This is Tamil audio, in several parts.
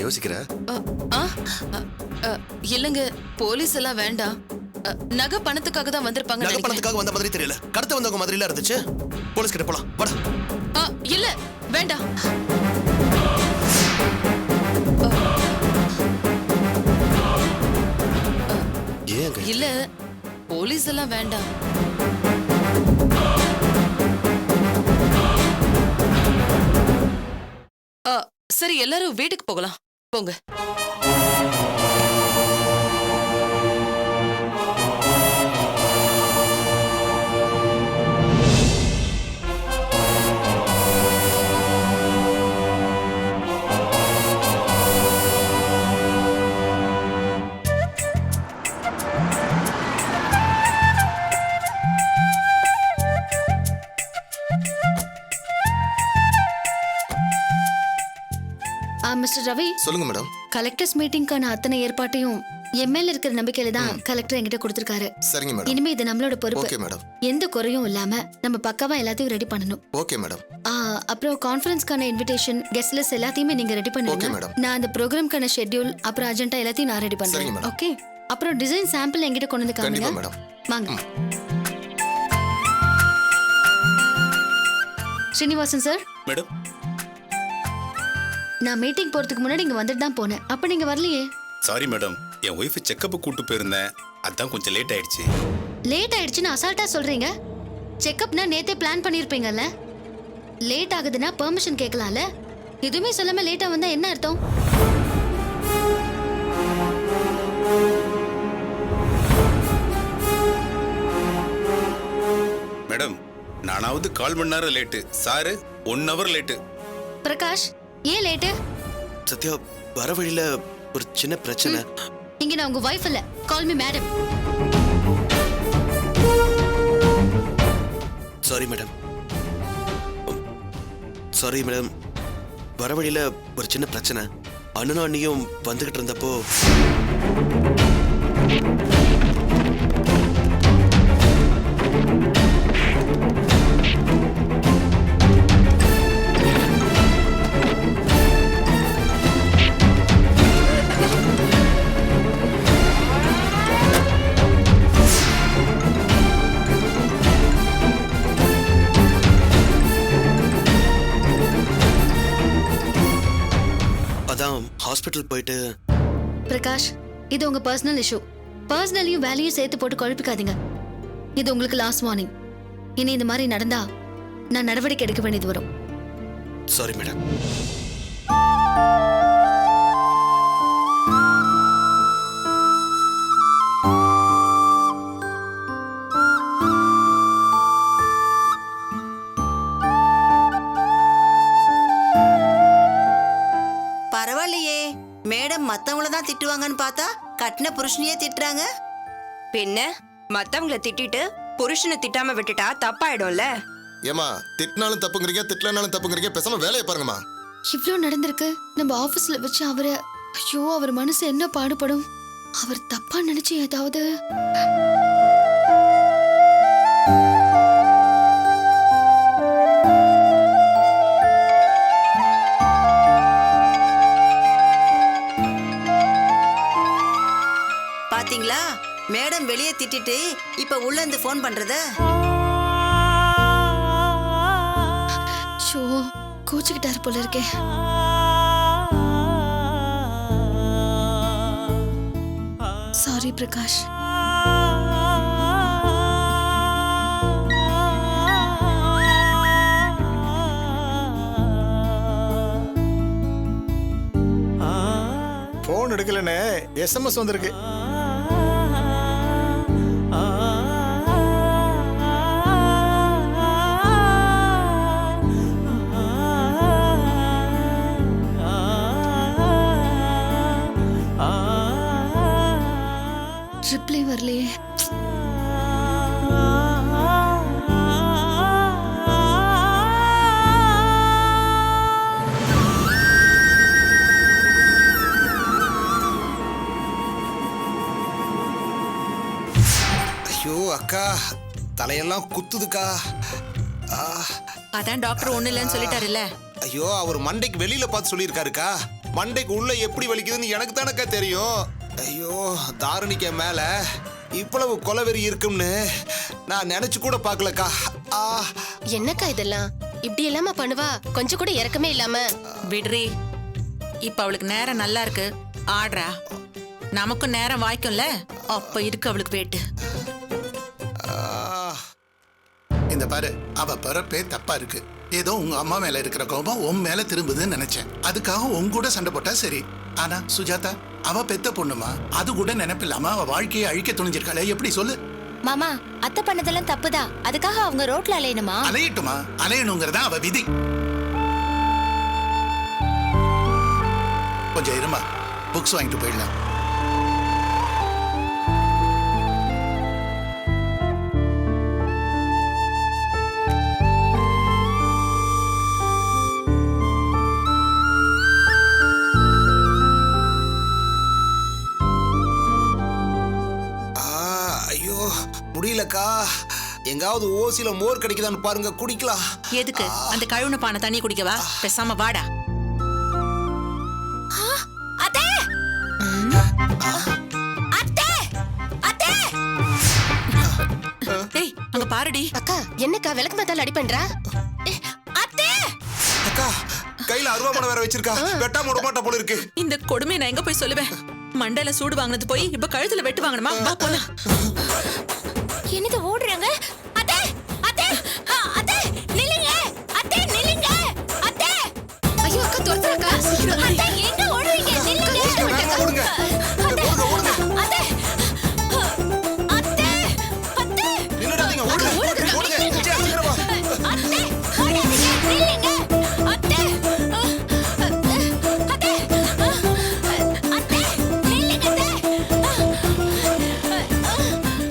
யோசிக்கிற? இல்லங்க, போலீஸ் எல்லாம் வேண்டாம். நகை பணத்துக்காக தான் வந்திருப்பாங்க. நகை பணத்துக்காக வந்த மாதிரி தெரியல, கடத்த வந்தவங்க மாதிரில இருந்துச்சு. போலீஸ் கிட்ட போலாம் வாடா. இல்ல வேண்டாம். ஏங்க இல்ல, போலீஸ் எல்லாம் வேண்டாம். சரி, எல்லாரும் வீட்டுக்கு போகலாம். போங்க. மிஸ்டர் ரவி, சொல்லுங்க மேடம். கலெக்டர்ஸ் மீட்டிங்கான அத்தனை ஏற்பாட்டையும் எம்எல்ஏ இருக்கிற நம்பிக்கையில தான் கலெக்டர் என்கிட்ட கொடுத்திருக்காரு. சரிங்க மேடம். இனிமே இது நம்மளோட பொறுப்பு. Okay madam. எந்த குறையும் இல்லாம நம்ம பக்காவா எல்லாத்தையும் ரெடி பண்ணணும். Okay madam. அப்புறம் கான்ஃபரன்ஸ்க்கான இன்விடேஷன், கெஸ்ட் லிஸ்ட் எல்லாத்தையுமே நீங்க ரெடி ஓகே பண்ணுங்க. மேடம். நான் அந்த ப்ரோக்ராம்க்கான ஷெட்யூல் அப்புறம் அஜெண்டா எல்லாத்தையும் நான் ரெடி சரிங்க பண்றேன். மேடம். ஓகே. அப்புறம் டிசைன் சாம்பிள் என்கிட்ட கொண்டு வந்து கண்டிப்பா காமிங்க. மேடம். வாங்க. ஸ்ரீனிவாசன் சார். மேடம், நான் மீட்டிங் போறதுக்கு முன்னாடி இங்க வந்துட்டு தான் போனேன். அப்ப நீங்க வரலையே. சாரி மேடம், என் ஒய்ஃப் செக்கப் கூட்டு போயிருந்தேன், அதான் கொஞ்சம் லேட் ஆயிடுச்சு. லேட் ஆயிடுச்சுன்னு அசால்ட்டா சொல்றீங்க. செக்கப்னா நேத்தே பிளான் பண்ணிருப்பீங்கல்ல. லேட் ஆகுதுன்னா பெர்மிஷன் கேட்கலாம்ல. எதுவுமே சொல்லாம லேட்டா வந்தா என்ன அர்த்தம்? மேடம், நானாவது 1/4 மணி நேரம் late, sir 1 hour late. Prakash, ஏன் லேட்டு? சத்யா, வர வழியில ஒரு சின்ன பிரச்சனை. இங்க நான் உங்க வைஃப் இல்ல. Call me madam. Sorry madam. Sorry madam. வர வழியில ஒரு சின்ன பிரச்சனை. அண்ணனும் அண்ணியும் வந்துகிட்டு இருந்தப்போ ஹாஸ்பிட்டல் போயிட்டு. பிரகாஷ், இது உங்க பர்சனல் இஷ்யூ. பர்சனலையும் வேலையும் சேர்த்து போட்டு குழப்பிக்காதீங்க. இது உங்களுக்கு லாஸ்ட் வார்னிங். இனி இந்த மாதிரி நடந்தா நான் நடவடிக்கை எடுக்க வேண்டியது வரும். Sorry madam. பரவாயில்லையே, மேடம் மத்தவங்கள தான் திட்டுவாங்கன்னு பார்த்தா கட்டின புருஷனையே திட்டுறாங்க. பின்ன மத்தவங்கள திட்டிட்டு புருஷனை திட்டாம விட்டுட்டா தப்பாயிடும்ல. ஏமா, திட்டினாலும் தப்புங்கிறீங்க, திட்டலனாலும் தப்புங்கிறீங்க, பேசாம வேலையை பாருங்கம்மா. இவ்ளோ நடந்திருக்கு. நம்ம ஆபீஸ்ல வச்சு அவரை, ஐயோ, அவர் மனசு என்ன பாடுபடும். அவர் தப்பா நினைச்சு ஏதாவது. பாத்தீங்களா, மேடம் வெளியே திட்டிட்டு இப்ப உள்ள இருந்து போன் பண்றத. ஷோ, கோச்சுக்கிட்டாரு போல இருக்கே. சாரி பிரகாஷ். போன் எடுக்கலன்னு SMS வந்திருக்கு. ரிப்ளை வரலையே. ஐயோ அக்கா, தலையெல்லாம் குத்துதுக்கா. அதான் டாக்டர் ஒண்ணு இல்லைன்னு சொல்லிட்டாருல்ல. ஐயோ, அவர் மண்டைக்கு வெளியில பார்த்து சொல்லியிருக்காருக்கா. மண்டைக்கு உள்ள எப்படி வலிக்குதுன்னு எனக்கு தானக்கா தெரியும். ஐயோ, தாரணிக்க மேல இவ்வளவு கொலவெறி இருக்கும்னு நான் நினைச்சு கூட பார்க்கலக்கா. என்னக்கா இதெல்லாம் இப்படி இல்லாம பண்ணுவா? கொஞ்சம் கூட இறக்கமே இல்லாம. விடுறி, இப்ப அவளுக்கு நேரம் நல்லா இருக்கு, ஆடுறா. நமக்கும் நேரம் வாய்க்கும்ல, அப்ப இருக்கு அவளுக்கு வேட்டு. இந்த பாரு, அவ பிறப்பே தப்பா இருக்கு. ஏதோ உங்க அம்மா மேல இருக்கிற கோபம் உன் மேல திரும்புதுன்னு நினைச்சேன். அதுக்காக உன் கூட சண்டை போட்டா சரி. ஆனா சுஜாதா, அவ பெத்த பொண்ணுமா, அது கூட நினைப்பில்லாம அவ வாழ்க்கையை அழிக்க துணிஞ்சிருக்காளே, எப்படி சொல்லு? மாமா, அத்தை பண்ணதெல்லாம் தப்புதான். அதுக்காக அவங்க ரோட்ல அலையணுமா? அலையட்டுமா, அலையணுங்கிறதா அவ விதி. கொஞ்சம் இருமா, புக்ஸ் வாங்கிட்டு போயிடலாம். முடியலக்கா, எங்காவது ஓசில மோர் கிடைக்குதான்னு பாருங்க, குடிக்கலாம். எதுக்கு அந்த கழுவுன பானை தண்ணி குடிக்கவா? பேசாம வாடா. டேய், அங்க பாருடி. அக்கா, என்னக்கா விளக்கு மாத்தால அடி பண்றா? அக்கா, கையில அருவாமனை வேற வச்சிருக்கா, வெட்டா மூட மாட்டா போல இருக்கு. இந்த கொடுமையை நான் எங்க போய் சொல்லுவேன்? மண்டையில சூடு வாங்கினது போய் இப்ப கழுத்துல வெட்டு வாங்கணுமா? வா போலாம். என்னது ஓடுறாங்க? அத்தை, அத்தை, அத்தை, நில்லுங்க. அத்தை, நில்லுங்க. அத்தை. ஐயோ அக்கா, துரத்துறக்கா. அத்தை, எங்க ஓடுறீங்க? நில்லுங்க. ஓடுங்க, ஓடுங்க, ஓடுங்க. அத்தை, அத்தை, அத்தை. நின்னுடாதீங்க, ஓடுங்க, ஓடுங்க. சீக்கிரம் வா. அத்தை, ஓடாதீங்க. நில்லுங்க. அத்தை, அத்தை, அத்தை, நில்லுங்க.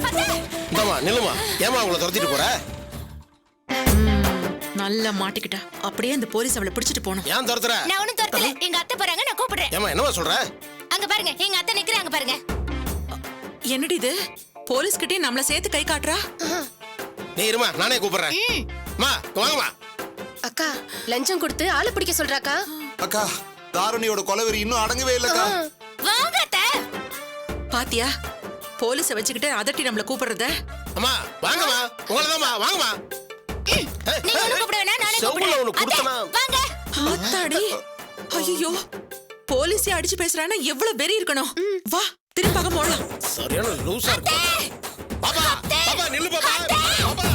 அத்தை. நில்லுமா, ஏமா அவங்கள துரத்திட்டு போற? நல்லா மாட்டிக்கிட்டா. அப்படியே அந்த போலீஸ் அவளை பிடிச்சிட்டு போனோம். ஏன் துரத்துற? நான் ஒண்ணும் துரத்தல. எங்க அத்தை போறாங்க, நான் கூப்பிடுறேன். ஏமா என்னமா சொல்ற? அங்க பாருங்க, எங்க அத்தை நிக்கறாங்க பாருங்க. என்னடி இது? போலீஸ் கிட்டே நம்மள சேர்த்து கை காட்டுறா. நீ இருமா, நானே கூப்பிடுறேன். மா, வாங்கம்மா. அக்கா, லஞ்சம் கொடுத்து ஆளு பிடிக்க சொல்றாக்கா. அக்கா, தாரணியோட கொலவெறி இன்னும் அடங்கவே இல்லக்கா. வாங்க அத்தை. பாத்தியா, போலீஸ வச்சுக்கிட்டு அதட்டி நம்மள கூப்பிடுறத. அம்மா வாங்கம்மா, உங்களதாம்மா, வாங்கம்மா. நீங்க ஒண்ணு கூப்பிட வேணாம், நானே செவுல ஒண்ணு கூப்பிடுறேன். கொடுத்தனா. வாங்க. அத்தாடி, ஐயோ, போலீஸே அடிச்சு பேசுறானா எவ்வளவு வெறி இருக்கணும். வா, திரும்ப பக்கம் போடலாம். சரியான லூசா இருக்கு. பாப்பா, பாப்பா நில்லு பாப்பா. பாப்பா.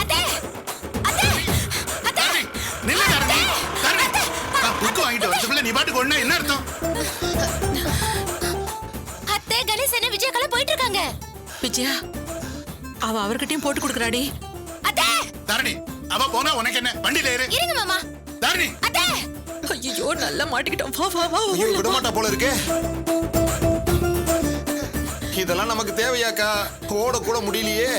அத்தை, அத்தை, அத்தை. நில்லு தாரணி, தாரணி. புக் வாங்கிட்டு வரதுக்குள்ள நீ பாட்டுக்கு ஒண்ணா என்ன அர்த்தம்? அத்தை, கணேசன் விஜயகால போயிட்டு இருக்காங்க. விஜயா, அவ அவர்கிட்டயும் போட்டு கொடுக்கறாடி. அத்தை. தாரணி, அவ போனா உனக்கு என்ன? வண்டியில ஏறு. இருங்க மாமா. தாரணி. அத்தை. ஐயோ, நல்லா மாட்டிக்கிட்டோம். வா வா வா. ஐயோ, விட மாட்டா போல இருக்கே. இதெல்லாம் நமக்கு தேவையாக்கா? ஓட கூட முடியலையே.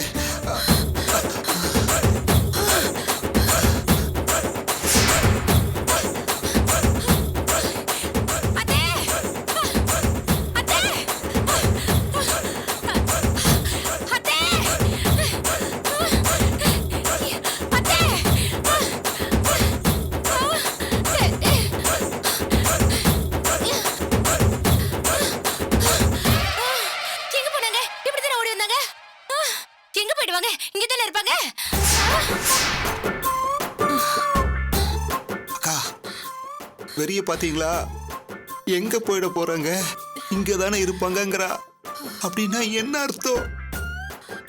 பெரிய பாத்தீங்களா, எங்க போயிட போறாங்க? இங்கதானே இருப்பாங்கங்கறா. அப்படின்னா என்ன அர்த்தம்?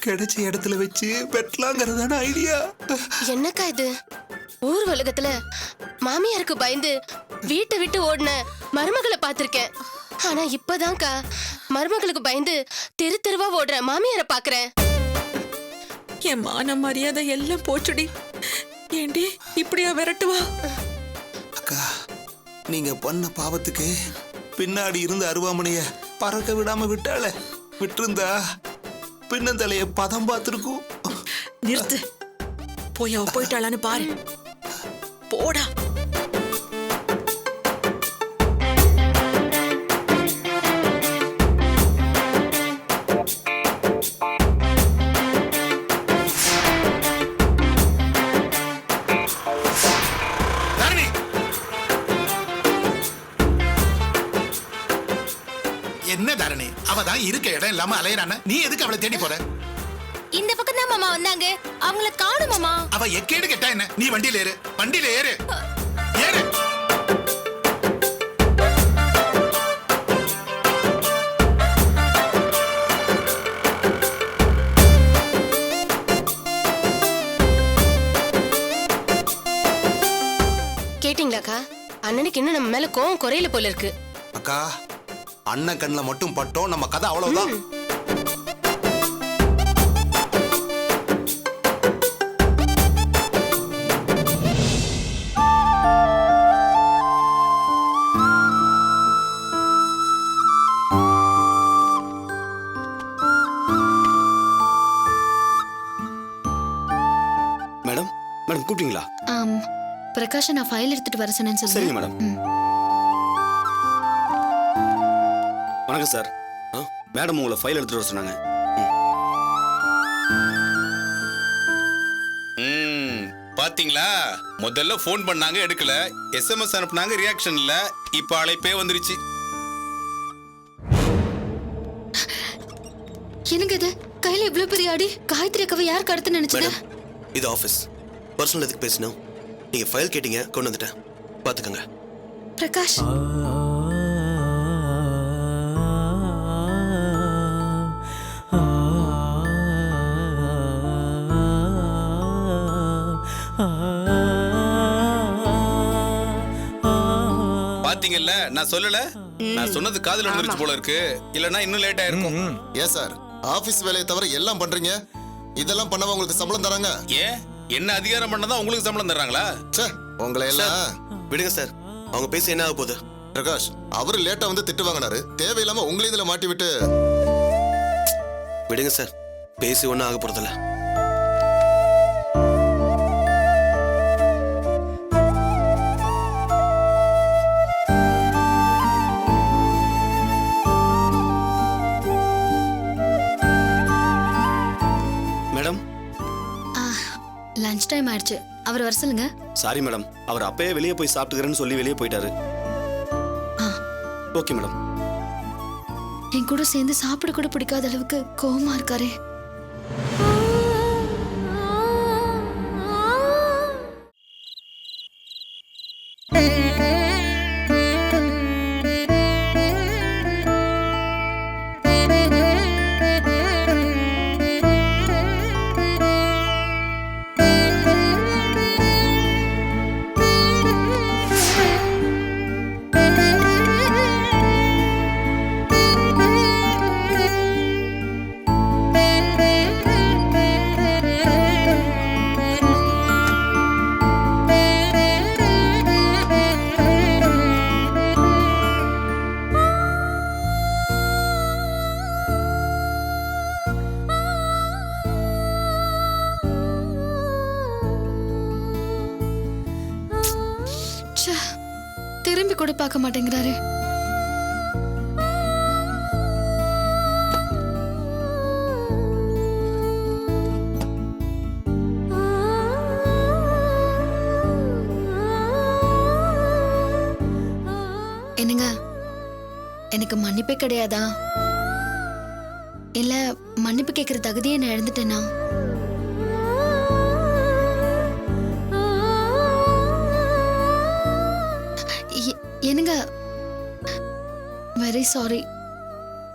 கிடைச்ச இடத்துல வச்சு வெட்டலாங்கிறதான ஐடியா. என்னக்கா இது? ஊர் உலகத்துல மாமியாருக்கு பயந்து வீட்டை விட்டு ஓடின மருமகளை பாத்திருக்கேன். ஆனா இப்பதான்க்கா மருமகளுக்கு பயந்து தெரு தெருவா ஓடுற மாமியாரை பாக்குறேன். என் மான மரியாதை எல்லாம் போச்சுடி. ஏண்டி இப்படியா விரட்டுவா? அக்கா, நீங்க பண்ண பாவத்துக்கு பின்னாடி இருந்த அருவாமனைய பறக்க விடாம விட்டால, விட்டிருந்தா பின்னந்தலைய பதம் பார்த்திருக்கும். நிறுத்து, போய் அவ போயிட்டாளான்னு பாரு. போடா. என்ன தாரணி, அவ தான் இருக்க இடம் இல்லாம அலையறான, நீ எதுக்கு அவளை தேடி போற? இந்த பக்கம் தான் மாமா வந்தாங்க, அவங்கள காணும் மாமா. அவ எக்கேடு கேட்டா என்ன? நீ வண்டியில ஏறு, வண்டியில ஏறு, ஏறு. கேட்டிங்களாக்கா? அண்ணனுக்கு இன்னும் நம்ம மேல கோவம் குறையல போல இருக்கு. அக்கா, அண்ணன் கண்ணில் மட்டும் பட்டோம், நம்ம கதை அவ்வளவுதான். மேடம் மேடம் கூப்பிட்டீங்களா? பிரகாஷ் நான் ஃபைல் எடுத்துட்டு வர சொன்னேன்னு சரிங்க சொல்லுங்க. மேடம். வணக்கம் சார். மேடம் உங்களை ஃபைல் எடுத்துட்டு வர சொன்னாங்க. பாத்தீங்களா, முதல்ல போன் பண்ணாங்க எடுக்கல, எஸ்எம்எஸ் அனுப்புனாங்க ரியாக்ஷன் இல்ல, இப்ப அழைப்பே வந்துருச்சு. எனக்கு இது கையில இவ்ளோ பெரிய அடி. காயத்ரி அக்காவை யார் கடத்த நினைச்சது? மேடம் இது ஆஃபீஸ், பர்சனல் எதுக்கு பேசணும்? நீங்க ஃபைல் கேட்டீங்க, கொண்டு வந்துட்டேன், பாத்துக்கோங்க. பிரகாஷ் பாத்தீங்கல்ல, நான் சொல்லல, நான் சொன்னது காதுல விழுந்துருச்சு போல இருக்கு, இல்லனா இன்னும் லேட் ஆயிருக்கும். ஏன் சார் ஆபீஸ் வேலையை தவிர எல்லாம் பண்றீங்க? இதெல்லாம் பண்ணவா உங்களுக்கு சம்பளம் தராங்க? ஏன் என்ன அதிகாரம் பண்ணதான் உங்களுக்கு சம்பளம் தர்றாங்களா? ச்சே, உங்களை எல்லாம். விடுங்க சார், அவங்க பேச என்ன ஆக போகுது? பிரகாஷ் அவரு லேட்டா வந்து திட்டு வாங்கினாரு, தேவையில்லாம உங்களை இதுல மாட்டி விட்டு. விடுங்க சார், பேசி ஒன்றும் ஆக போறதில்ல. மேடம் லஞ்ச் டைம் ஆயிடுச்சு, அவர் வர சொல்லுங்க. சாரி மேடம், அவர் அப்பயே வெளியே போய் சாப்பிட்டுக்கிறேன்னு சொல்லி வெளியே போயிட்டாரு. Okay madam. என் கூட சேர்ந்து சாப்பிட கூட பிடிக்காத அளவுக்கு கோவமா இருக்காரே. திரும்பி கூட பார்க்க மாட்டேங்கிறாரு. என்னங்க, எனக்கு மன்னிப்பே கிடையாதா? இல்ல மன்னிப்பு கேட்கிற தகுதியை நான் இழந்துட்டேனா? என்னங்க, வெரி சாரி.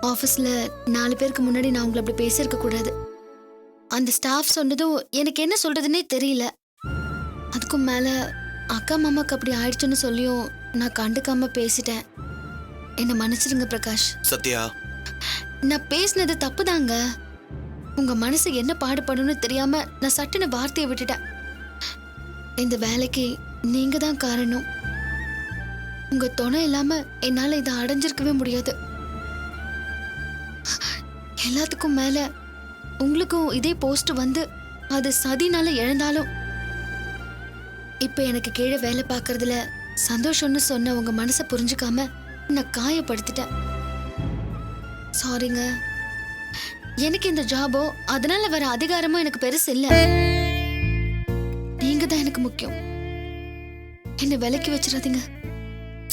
ஆஃபீஸில் 4 பேருக்கு முன்னாடி நான் உங்களை அப்படி பேசியிருக்க கூடாது. அந்த ஸ்டாஃப் சொன்னதும் எனக்கு என்ன சொல்றதுன்னே தெரியல. அதுக்கும் மேலே அக்கா மாமாக்கு அப்படி ஆயிடுச்சுன்னு சொல்லியும் நான் கண்டுக்காம பேசிட்டேன். என்னை மன்னிச்சிடுங்க பிரகாஷ். சத்யா, நான் பேசினது தப்புதாங்க. உங்க மனசு என்ன பாடுபடும்னு தெரியாம நான் சட்டுன்னு வார்த்தையை விட்டுட்டேன். இந்த வேலைக்கு நீங்க தான் காரணம். உங்க துணை இல்லாம என்னால இதை அடைஞ்சிருக்கவே முடியாது. எல்லாத்துக்கும் மேல உங்களுக்கும் இதே போஸ்ட் வந்து அது சதினால இழந்தாலும் இப்ப எனக்கு கீழே வேலை பார்க்கறதுல சந்தோஷம்னு சொன்ன உங்க மனசை புரிஞ்சுக்காம நான் காயப்படுத்திட்டேன். சாரிங்க. எனக்கு இந்த ஜாபோ அதனால வர அதிகாரமும் எனக்கு பெருசு இல்ல. நீங்க தான் எனக்கு முக்கியம். என்ன விலைக்கு வச்சிடாதீங்க.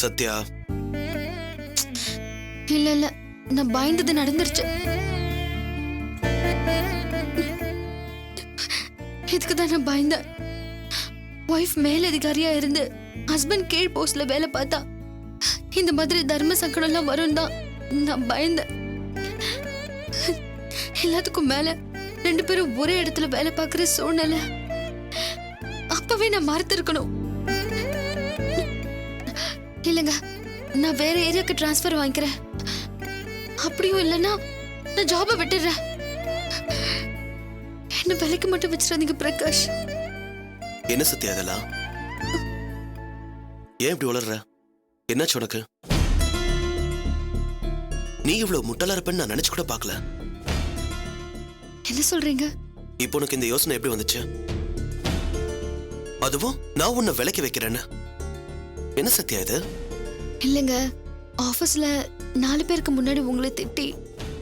சத்யா. இல்ல இல்ல, நான் பயந்தது நடந்துருச்சு. இதுக்கு தான் நான் பயந்தேன். ஒய்ஃப் மேலதிகாரியா இருந்து ஹஸ்பண்ட் கீழ் போஸ்ட்ல வேலை பார்த்தா இந்த மாதிரி தர்ம சங்கடம் எல்லாம் வரும் தான் நான் பயந்தேன். எல்லாத்துக்கும் மேல 2 பேரும் ஒரே இடத்துல வேலை பார்க்குற சூழ்நிலை. அப்பவே நான் மறுத்திருக்கணும். இல்லைங்க, நான் வேற ஏரியாவுக்கு டிரான்ஸ்ஃபர் வாங்கிக்கிறேன். அப்படியும் இல்லைன்னா நான் ஜாபை விட்டுடுறேன். என்ன வேலைக்கு மட்டும் வச்சிடாதீங்க பிரகாஷ். என்ன சத்யா அதெல்லாம்? ஏன் இப்படி வளர்ற? என்னாச்சு உனக்கு? நீ இவ்வளவு முட்டாளா இருப்பேன்னு நான் நினைச்சு கூட பார்க்கல. என்ன சொல்றீங்க? இப்போ உனக்கு இந்த யோசனை எப்படி வந்துச்சு? அதுவும் நான் உன்னை விலைக்கு வைக்கிறேன்னு. என்ன சத்யா இது? இல்லைங்க, ஆபீஸ்ல 4 பேருக்கு முன்னாடி உங்களை திட்டி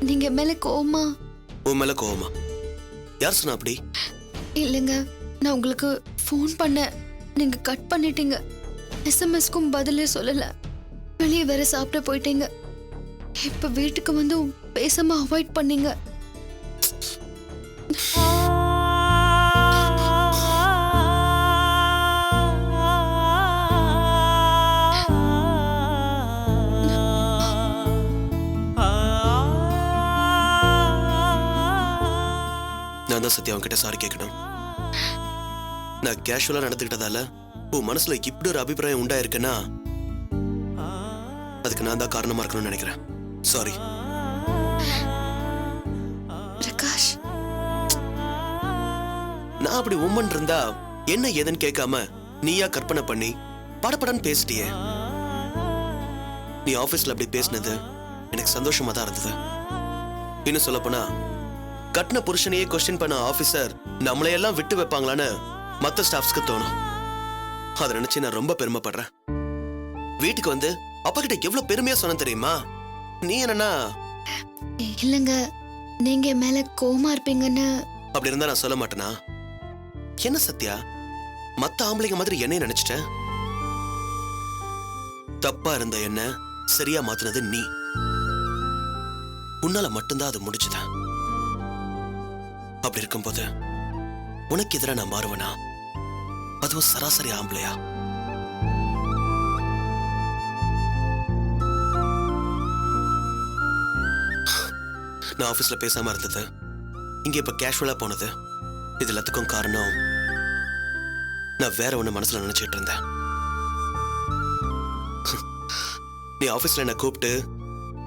நீங்க மேல கோவமா? உன் மேல கோவமா? யார் சொன்னா அப்படி? இல்லைங்க, நான் உங்களுக்கு ஃபோன் பண்ணேன், நீங்க கட் பண்ணிட்டீங்க. எஸ்எம்எஸ்க்கும் பதிலே சொல்லல. வெளியே வேற சாப்பிட போயிட்டீங்க. இப்ப வீட்டுக்கு வந்து பேசாம அவாய்ட் பண்ணீங்க. நான் தான் சத்யா அவன்கிட்ட சாரி கேட்கணும். நான் கேஷுவலா நடந்துக்கிட்டதால உன் மனசுல இப்படி ஒரு அபிப்பிராயம் உண்டாயிருக்குன்னா அதுக்கு நான் தான் காரணமா இருக்கணும்னு நினைக்கிறேன். சாரி பிரகாஷ். நான் அப்படி உம்மன் இருந்தா என்ன ஏதுன்னு கேட்காம நீயா கற்பனை பண்ணி படபடன்னு பேசிட்டியே. நீ ஆபீஸ்ல அப்படி பேசினது எனக்கு சந்தோஷமா தான் இருந்தது. இன்னும் சொல்ல போனா கட்டின புருஷனையே கொஸ்டின் பண்ண ஆபீசர் நம்மளையெல்லாம் விட்டு வைப்பாங்களான்னு மத்த ஸ்டாஃப்ஸ்க்கு தோணும். அதை நினைச்சு நான் ரொம்ப பெருமைப்படுறேன். வீட்டுக்கு வந்து அப்பா கிட்ட எவ்வளவு பெருமையா சொன்ன தெரியுமா? நீ என்னன்னா இல்லைங்க, நீங்க என் மேல கோவமா இருப்பீங்கன்னு. அப்படி இருந்தா நான் சொல்ல மாட்டேனா? என்ன சத்யா, மத்த ஆம்பளைங்க மாதிரி என்னைய நினைச்சிட்டேன். தப்பா இருந்த என்ன சரியா மாத்தினது நீ. உன்னால மட்டும்தான் அது முடிச்சுதா? அப்படி இருக்கும்போது உனக்கு எதிராக நான் மாறுவனா? அதுவும் சராசரி ஆம்பளையா? நான் ஆபீஸ்ல பேசாம இருந்தது, இங்க இப்ப கேஷுவலா போனது, இது எல்லாத்துக்கும் காரணம் நான் வேற ஒண்ணு மனசுல நினைச்சிட்டு இருந்தேன். நீ ஆபீஸ்ல என்ன கூப்பிட்டு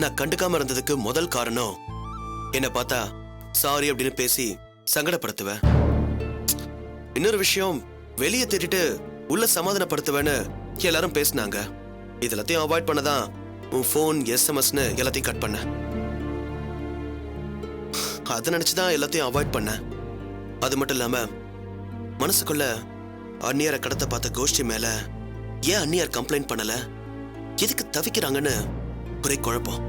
நான் கண்டுக்காம இருந்ததுக்கு முதல் காரணம் என்ன பார்த்தா சாரி அப்படின்னு பேசி சங்கடப்படுத்துவேன். இன்னொரு விஷயம், வெளியே திட்டிட்டு உள்ள சமாதானப்படுத்துவேன்னு எல்லாரும் பேசினாங்க. இது எல்லாத்தையும் அவாய்ட் பண்ணதான் உன் போன் எஸ்எம்எஸ்னு எல்லாத்தையும் கட் பண்ண. அதை நினைச்சுதான் எல்லாத்தையும் அவாய்ட் பண்ண. அது மட்டும் இல்லாம மனசுக்குள்ள அந்நியார கடத்த பார்த்த கோஷ்டி மேல ஏன் அந்நியார் கம்ப்ளைண்ட் பண்ணல, எதுக்கு தவிக்கிறாங்கன்னு ஒரே குழப்பம்.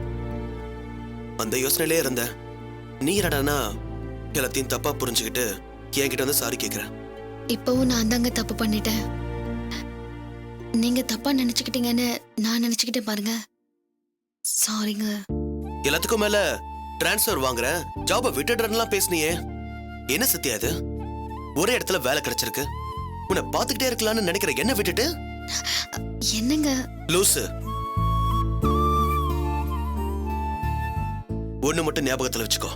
அந்த யோசனையிலே இருந்த நீ என்னடானா எல்லாத்தையும் தப்பா புரிஞ்சுக்கிட்டு என்கிட்ட வந்து சாரி கேட்கிற. இப்பவும் நான் தாங்க தப்பு பண்ணிட்டேன். நீங்க தப்பா நினைச்சுக்கிட்டீங்கன்னு நான் நினைச்சுக்கிட்டேன் பாருங்க. சாரிங்க. எல்லாத்துக்கும் மேல டிரான்ஸ்ஃபர் வாங்குற, ஜாப விட்டுடுறேன்லாம் பேசுனியே. என்ன சத்யா இது? ஒரே இடத்துல வேலை கிடைச்சிருக்கு, உன்னை பாத்துக்கிட்டே இருக்கலாம்னு நினைக்கிற என்ன விட்டுட்டு? என்னங்க லூசு. ஒண்ணு மட்டும் ஞாபகத்துல வச்சுக்கோ,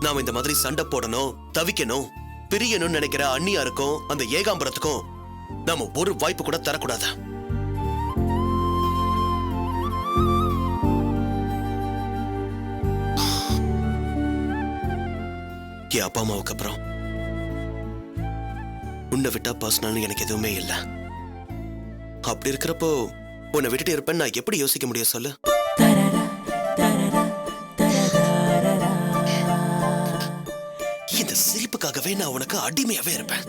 நாம இந்த மாதிரி சண்டை போடணும், தவிக்கணும், பிரியணும்னு நினைக்கிற அந்நியாருக்கும் அந்த ஏகாம்பரத்துக்கும் நாம ஒரு வாய்ப்பு கூட தரக்கூடாது. என் அப்பா அம்மாவுக்கு அப்புறம் உன்னை விட்டா பர்சனல் எனக்கு எதுவுமே இல்ல. அப்படி இருக்கிறப்போ உன்னை விட்டுட்டு இருப்பேன்னு நான் எப்படி யோசிக்க முடியும் சொல்லு? இந்த சிரிப்புக்காகவே நான் உனக்கு அடிமையாவே இருப்பேன்.